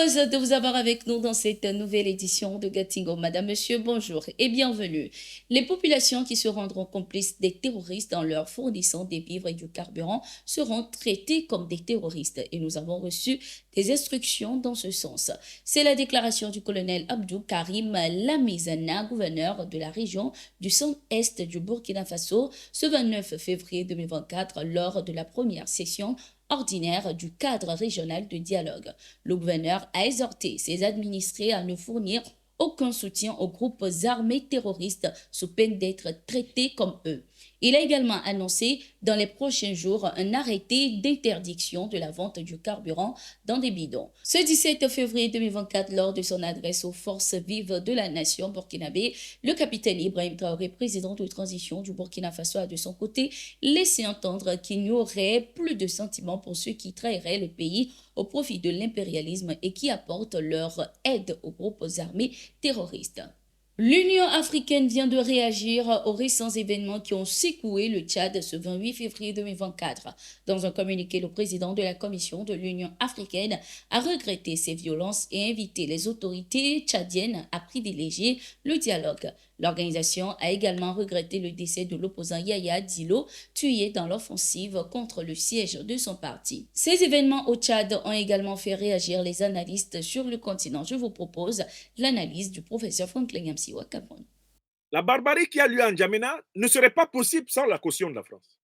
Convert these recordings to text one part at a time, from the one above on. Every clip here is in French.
Heureuse de vous avoir avec nous dans cette nouvelle édition de Gatingo. Madame, Monsieur, bonjour et bienvenue. Les populations qui se rendront complices des terroristes en leur fournissant des vivres et du carburant seront traitées comme des terroristes et nous avons reçu des instructions dans ce sens. C'est la déclaration du colonel Abdou Karim Lamizana, gouverneur de la région du centre-est du Burkina Faso, ce 29 février 2024 lors de la première session ordinaire du cadre régional de dialogue. Le gouverneur a exhorté ses administrés à ne fournir aucun soutien aux groupes armés terroristes sous peine d'être traités comme eux. Il a également annoncé dans les prochains jours un arrêté d'interdiction de la vente du carburant dans des bidons. Ce 17 février 2024, lors de son adresse aux forces vives de la nation burkinabé, le capitaine Ibrahim Traoré, président de transition du Burkina Faso, a de son côté laissé entendre qu'il n'y aurait plus de sentiments pour ceux qui trahiraient le pays au profit de l'impérialisme et qui apportent leur aide aux groupes armés terroristes. L'Union africaine vient de réagir aux récents événements qui ont secoué le Tchad ce 28 février 2024. Dans un communiqué, le président de la Commission de l'Union africaine a regretté ces violences et invité les autorités tchadiennes à privilégier le dialogue. L'organisation a également regretté le décès de l'opposant Yaya Dilo, tué dans l'offensive contre le siège de son parti. Ces événements au Tchad ont également fait réagir les analystes sur le continent. Je vous propose l'analyse du professeur Franklin Yamsiwa Kavon. La barbarie qui a lieu en N'Djamena ne serait pas possible sans la caution de la France.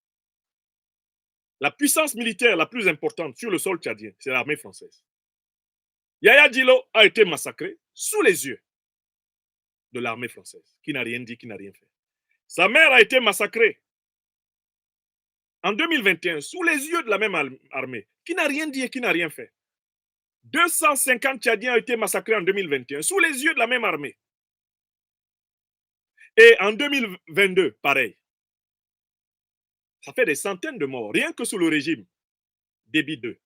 La puissance militaire la plus importante sur le sol tchadien, c'est l'armée française. Yaya Dilo a été massacré sous les yeux de l'armée française, qui n'a rien dit, qui n'a rien fait. Sa mère a été massacrée en 2021 sous les yeux de la même armée, qui n'a rien dit et qui n'a rien fait. 250 Tchadiens ont été massacrés en 2021 sous les yeux de la même armée. Et en 2022, pareil. Ça fait des centaines de morts, rien que sous le régime Déby II.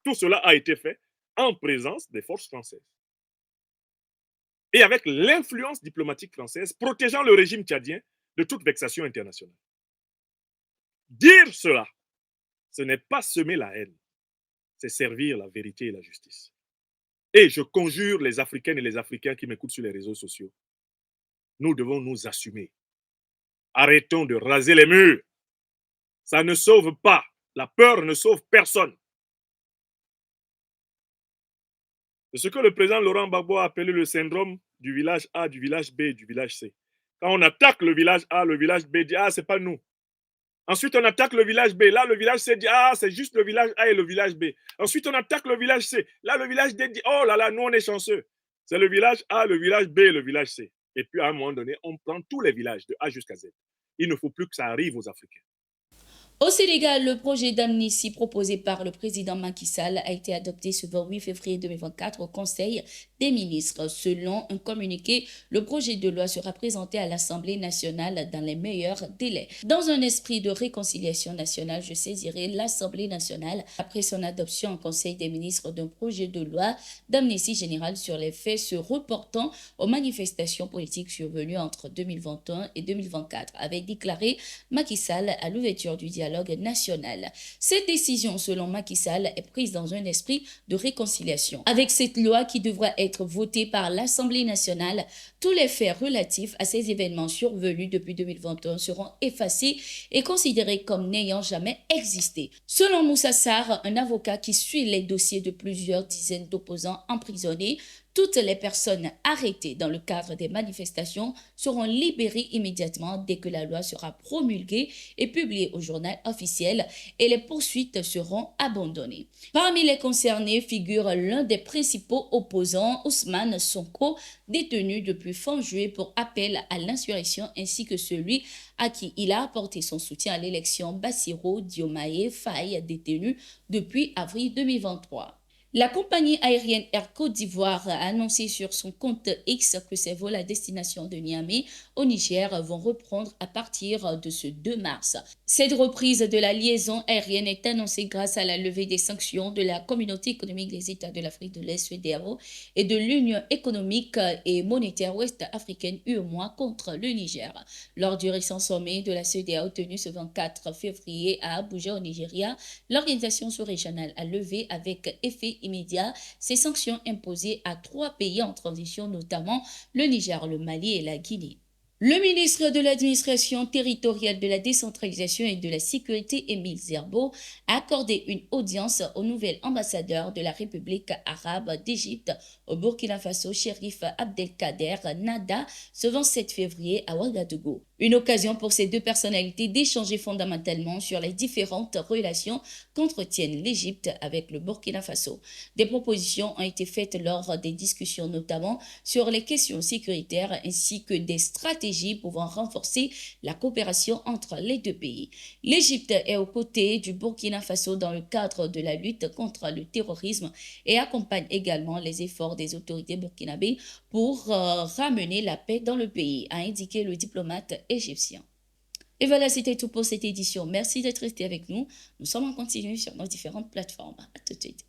Tout cela a été fait en présence des forces françaises. Et avec l'influence diplomatique française protégeant le régime tchadien de toute vexation internationale. Dire cela, ce n'est pas semer la haine, c'est servir la vérité et la justice. Et je conjure les Africaines et les Africains qui m'écoutent sur les réseaux sociaux. Nous devons nous assumer. Arrêtons de raser les murs. Ça ne sauve pas. La peur ne sauve personne. C'est ce que le président Laurent Gbagbo a appelé le syndrome du village A, du village B et du village C. Quand on attaque le village A, le village B dit « Ah, c'est pas nous ». Ensuite, on attaque le village B. Là, le village C dit « Ah, c'est juste le village A et le village B ». Ensuite, on attaque le village C. Là, le village D dit « Oh là là, nous, on est chanceux ». C'est le village A, le village B et le village C. Et puis, à un moment donné, on prend tous les villages de A jusqu'à Z. Il ne faut plus que ça arrive aux Africains. Au Sénégal, le projet d'amnistie proposé par le président Macky Sall a été adopté ce 28 février 2024 au Conseil des ministres. Selon un communiqué, le projet de loi sera présenté à l'Assemblée nationale dans les meilleurs délais. Dans un esprit de réconciliation nationale, je saisirai l'Assemblée nationale après son adoption en Conseil des ministres d'un projet de loi d'amnistie générale sur les faits se reportant aux manifestations politiques survenues entre 2021 et 2024, avait déclaré Macky Sall à l'ouverture du dialogue national. Cette décision, selon Macky Sall, est prise dans un esprit de réconciliation. Avec cette loi qui devra être votée par l'Assemblée nationale, tous les faits relatifs à ces événements survenus depuis 2021 seront effacés et considérés comme n'ayant jamais existé. Selon Moussa Sarr, un avocat qui suit les dossiers de plusieurs dizaines d'opposants emprisonnés, toutes les personnes arrêtées dans le cadre des manifestations seront libérées immédiatement dès que la loi sera promulguée et publiée au journal officiel et les poursuites seront abandonnées. Parmi les concernés figure l'un des principaux opposants, Ousmane Sonko, détenu depuis fin juillet pour appel à l'insurrection, ainsi que celui à qui il a apporté son soutien à l'élection, Bassirou Diomaye Faye, détenu depuis avril 2023. La compagnie aérienne Air Côte d'Ivoire a annoncé sur son compte X que ses vols à destination de Niamey au Niger vont reprendre à partir de ce 2 mars. Cette reprise de la liaison aérienne est annoncée grâce à la levée des sanctions de la Communauté économique des États de l'Afrique de l'Est (CEDEAO) et de l'Union économique et monétaire ouest-africaine UEMOA contre le Niger. Lors du récent sommet de la CEDEAO tenu ce 24 février à Abuja au Nigeria, l'organisation sous-régionale a levé avec effet immédiat ces sanctions imposées à 3 pays en transition, notamment le Niger, le Mali et la Guinée. Le ministre de l'Administration territoriale, de la décentralisation et de la sécurité, Émile Zerbo, a accordé une audience au nouvel ambassadeur de la République arabe d'Égypte au Burkina Faso, Chérif Abdelkader Nada, ce 27 février à Ouagadougou. Une occasion pour ces deux personnalités d'échanger fondamentalement sur les différentes relations qu'entretiennent l'Égypte avec le Burkina Faso. Des propositions ont été faites lors des discussions, notamment sur les questions sécuritaires ainsi que des stratégies pouvant renforcer la coopération entre les deux pays. L'Égypte est aux côtés du Burkina Faso dans le cadre de la lutte contre le terrorisme et accompagne également les efforts des autorités burkinabées pour ramener la paix dans le pays, a indiqué le diplomate égyptien. Et voilà, c'était tout pour cette édition. Merci d'être resté avec nous. Nous sommes en continu sur nos différentes plateformes. À tout de suite.